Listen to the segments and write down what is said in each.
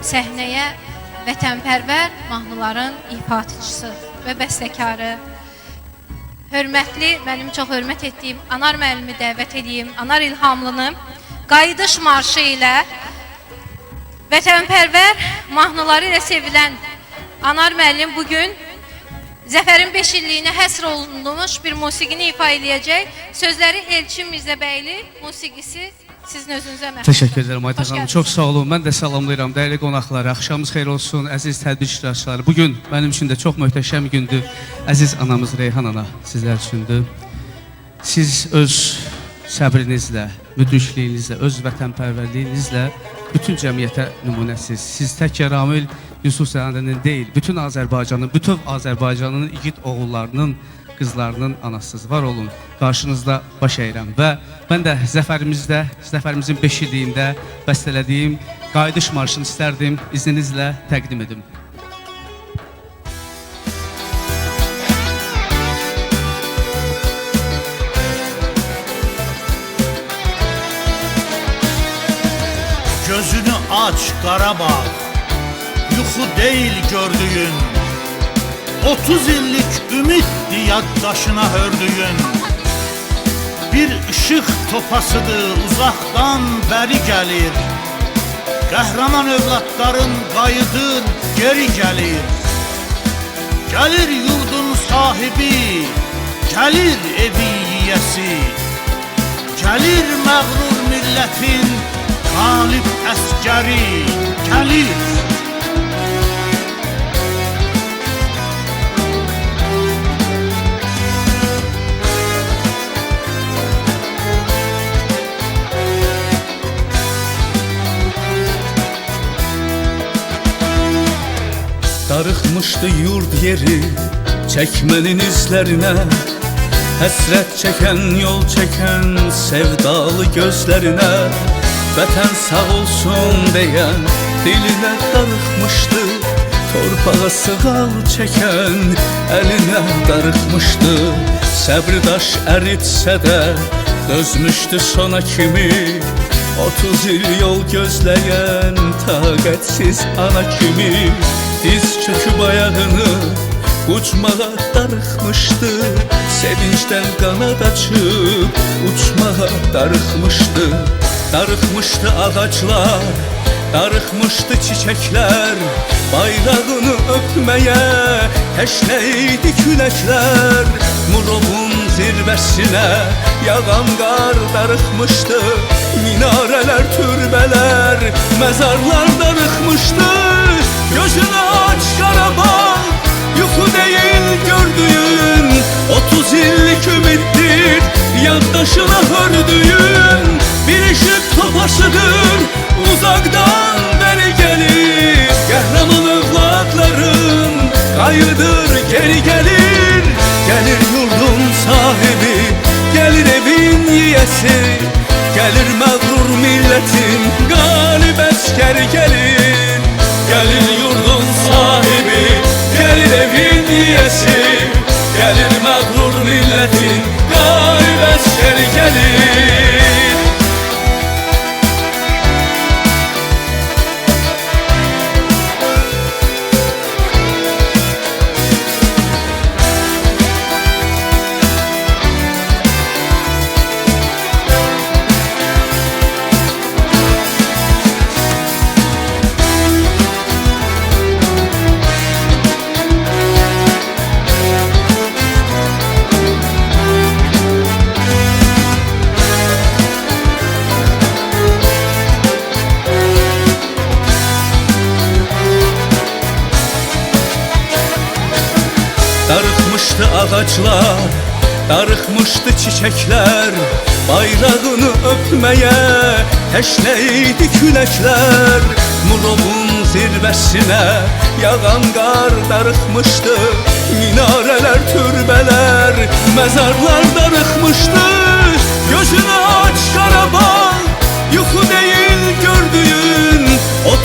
səhnəyə vətənpərvər mahnıların ifaçısı və bəstəkarı, hörmətli, mənim çox hörmət etdiyim Anar müəllimi dəvət edeyim. Anar İlhamlını Qayıdış marşı ilə, vətənpərvər mahnıları ilə sevilən Anar müəllim bugün Zəfərin 5 illiyinə həsr olunmuş bir musiqini ifa edəcək. Sözləri Elçin Mirzəbəyli, musiqisi sizin özünüzə məxsus. Təşəkkür edirəm Aytən xanım. Çox sağ olun. Mən də salamlayıram dəyərli qonaqları. Axşamınız xeyir olsun, əziz tədbir iştirakçıları. Bugün mənim üçün də çox möhtəşəm gündür. Əziz anamız Reyhan ana sizlər üçündür. Siz öz səbrinizlə, müdrikliyinizlə, öz vətənpərvərliyinizlə bütün cəmiyyətə nümunəsiz. Siz tək Ramil Yusuf Səhəndənin deyil, bütün Azərbaycanın, bütün Azərbaycanın igid oğullarının, qızlarının anasısız. Var olun, qarşınızda baş əyirəm və mən də zəfərimizin 5 illiyində bəstələdiyim Qayıdış marşını istərdim izninizlə təqdim edim. Gözünü aç Qarabağ, yuxu deyil gördüyün, 30 illik ümiddi yaddaşına hördüyün, bir ışıq topasıdır uzaqdan bəri gəlir, qəhrəman övladların qayıdır geri gəlir, gəlir yurdun sahibi, gəlir evi yiyəsi, gəlir məğrur millətin qalib əskəri, gəlir. Darıxmışdı yurd yeri çəkmənin izlərinə, həsrət çəkən, yol çəkən sevdalı gözlərinə, vətən sağ olsun deyən dilinə darıxmışdı, torpağa sığal çəkən əlinə darıxmışdı, səbri daş əritsə də dözmüşdü sona kimi, 30 il yol gözləyən taqətsiz ana kimi, diz çöküb ayağını uçmağa darıxmışdı, sevincdən qanad açıb uçmağa darıxmışdı. Darıxmışdı ağaclar, darıxmışdı çiçəklər, bayrağını öpməyə təşnə idi küləklər. Murovun zirvəsinə yağan qar darıxmışdı, minarələr, türbələr, məzarlar darıxmışdı. Gözünü aç Qarabağ, yuxu deyil gördüyün, 30 illik ümiddir yaddaşına hördüyün, bir işıq topasıdır uzaqdan bəri gəlir, qəhrəman övladların qayıdır geri gəlir, gəlir yurdun sahibi, gəlir evin yiyəsi, gəlir məğrur millətin qalib əskəri gəlir, gəlir yurdun sahibi, gəlir evin yiyəsi, gəlir məğrur millətin qalib əskəri gəlir. Darıxmışdı ağaclar, darıxmışdı çiçəklər, bayrağını öpməyə təşnə idi küləklər. Murovun zirvəsinə yağan qar darıxmışdı, minarələr, türbələr, məzarlar darıxmışdı. Gözünü aç Qarabağ, yuxu deyil gördüyün,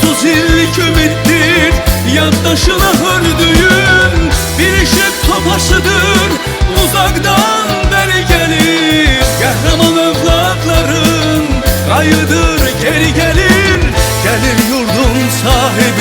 30 illik ümiddir yaddaşına hördüyün, bir işıq topasıdır uzaqdan bəri gəlir, qəhrəman övladların qayıdır geri gəlir, gəlir yurdun sahibi,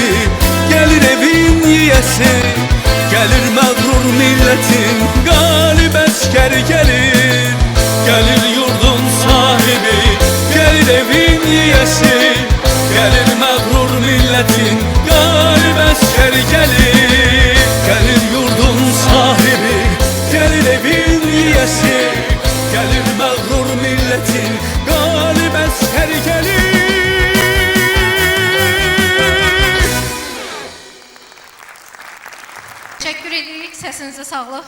Ayağınıza sağlıq.